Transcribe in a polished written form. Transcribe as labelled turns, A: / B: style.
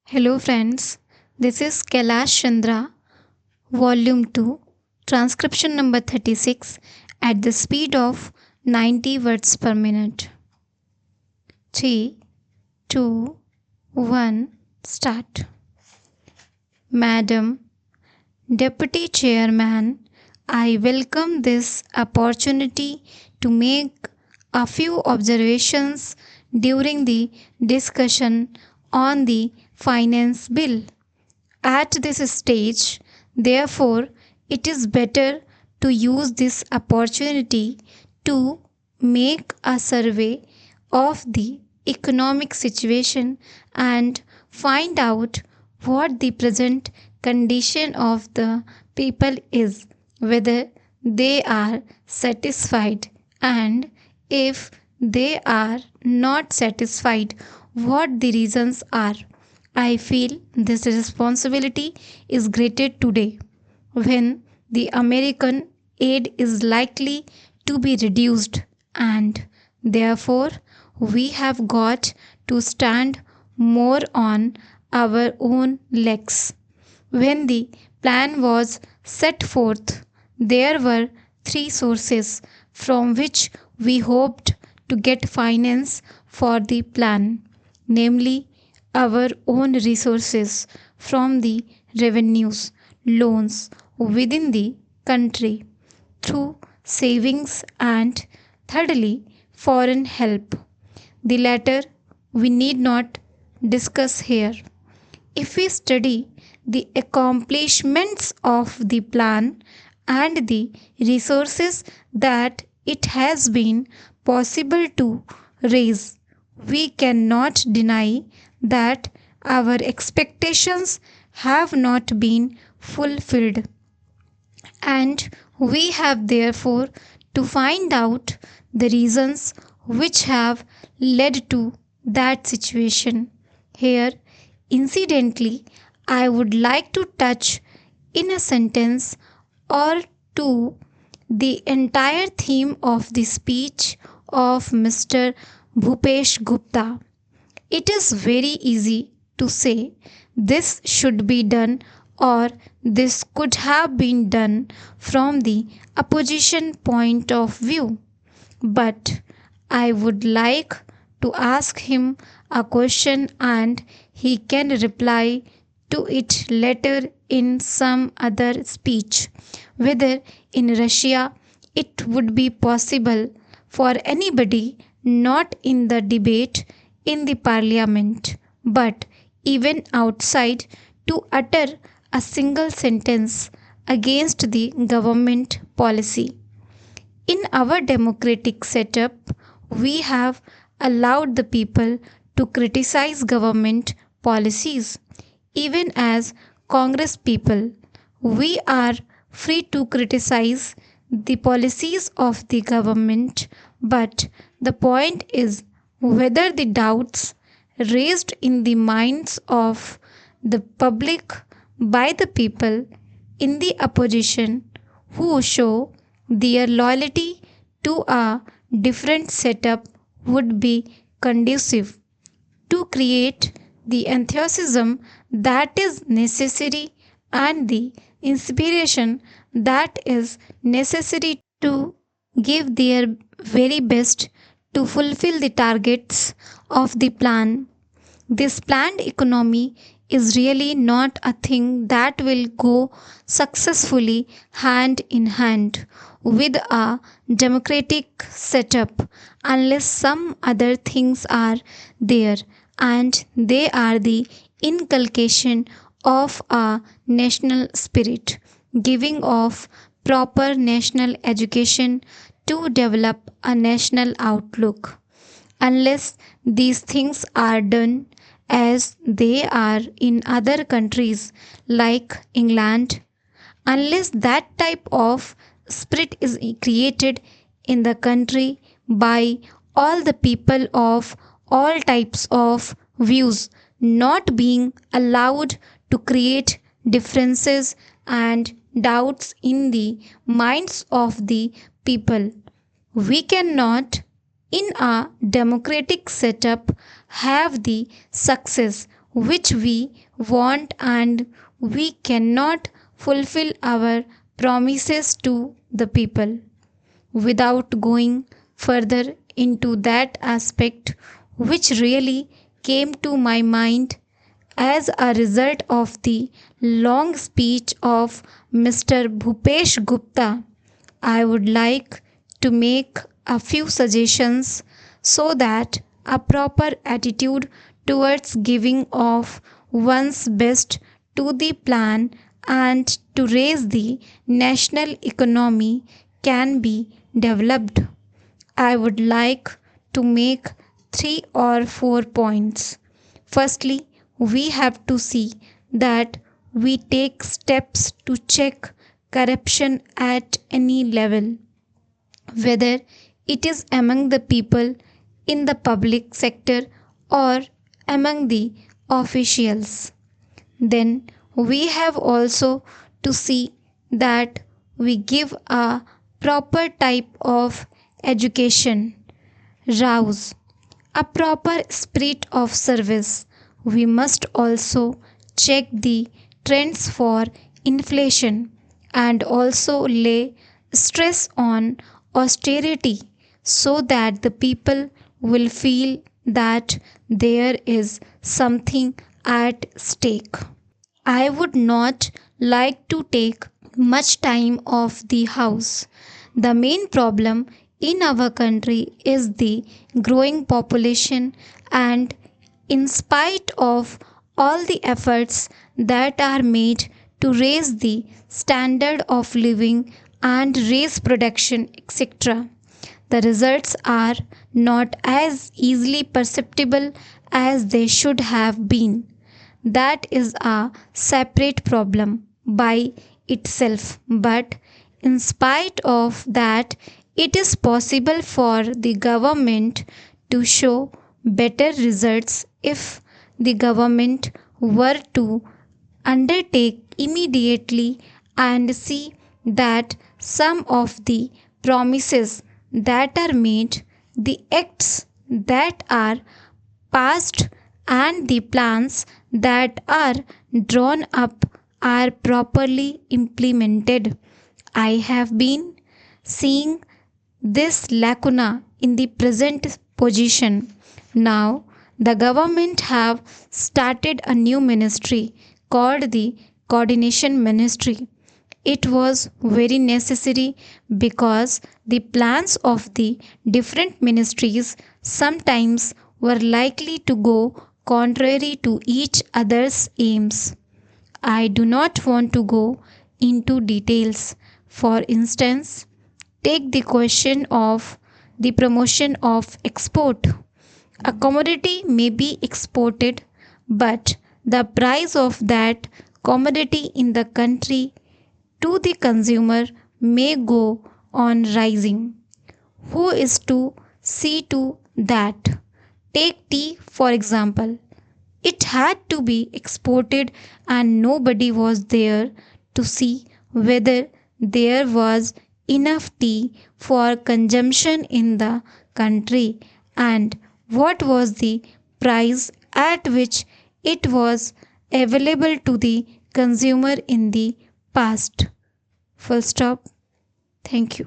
A: Hello friends, this is Kailash Chandra, Volume 2, Transcription number 36 at the speed of 90 words per minute. 3, 2, 1, start. Madam, Deputy Chairman, I welcome this opportunity to make a few observations during the discussion on the Finance Bill. At this stage, therefore, it is better to use this opportunity to make a survey of the economic situation and find out what the present condition of the people is, whether they are satisfied, and if they are not satisfied, what the reasons are. I feel this responsibility is greater today when the American aid is likely to be reduced, and therefore we have got to stand more on our own legs. When the plan was set forth, there were three sources from which we hoped to get finance for the plan, namely our own resources from the revenues, loans within the country, through savings, and thirdly, foreign help. The latter we need not discuss here. If we study the accomplishments of the plan and the resources that it has been possible to raise, we cannot deny that our expectations have not been fulfilled, and we have therefore to find out the reasons which have led to that situation. Here, incidentally, I would like to touch in a sentence or two the entire theme of the speech of Mr. Bhupesh Gupta. It is very easy to say this should be done or this could have been done from the opposition point of view. But I would like to ask him a question and he can reply to it later in some other speech, whether in Russia it would be possible for anybody not in the debate in the parliament, but even outside, to utter a single sentence against the government policy. In our democratic setup, we have allowed the people to criticize government policies. Even as Congress people, we are free to criticize the policies of the government, but the point is whether the doubts raised in the minds of the public by the people in the opposition who show their loyalty to a different setup would be conducive to create the enthusiasm that is necessary and the inspiration that is necessary to give their very best to fulfill the targets of the plan. This planned economy is really not a thing that will go successfully hand in hand with a democratic setup unless some other things are there, and they are the inculcation of a national spirit, giving of proper national education to develop a national outlook. Unless these things are done as they are in other countries like England, unless that type of spirit is created in the country by all the people of all types of views, not being allowed to create differences and doubts in the minds of the people, We cannot, in a democratic setup, have the success which we want, and we cannot fulfill our promises to the people. Without going further into that aspect, which really came to my mind as a result of the long speech of Mr. Bhupesh Gupta, I would like to make a few suggestions so that a proper attitude towards giving of one's best to the plan and to raise the national economy can be developed. I would like to make 3 or 4 points. Firstly, we have to see that we take steps to check corruption at any level, whether it is among the people in the public sector or among the officials. Then we have also to see that we give a proper type of education, rouse a proper spirit of service. We must also check the trends for inflation and also lay stress on austerity so that the people will feel that there is something at stake. I would not like to take much time of the house. The main problem in our country is the growing population, and in spite of all the efforts that are made to raise the standard of living and raise production, etc., the results are not as easily perceptible as they should have been. That is a separate problem by itself, but in spite of that, it is possible for the government to show better results if the government were to undertake immediately and see that some of the promises that are made, the acts that are passed, and the plans that are drawn up are properly implemented. I have been seeing this lacuna in the present position. Now the government have started a new ministry called the coordination ministry. It was very necessary because the plans of the different ministries sometimes were likely to go contrary to each other's aims. I do not want to go into details. For instance, take the question of the promotion of export. A commodity may be exported, but the price of that commodity in the country to the consumer may go on rising. Who is to see to that? Take tea for example. It had to be exported, and nobody was there to see whether there was enough tea for consumption in the country and what was the price at which it was available to the consumer in the past. Full stop. Thank you.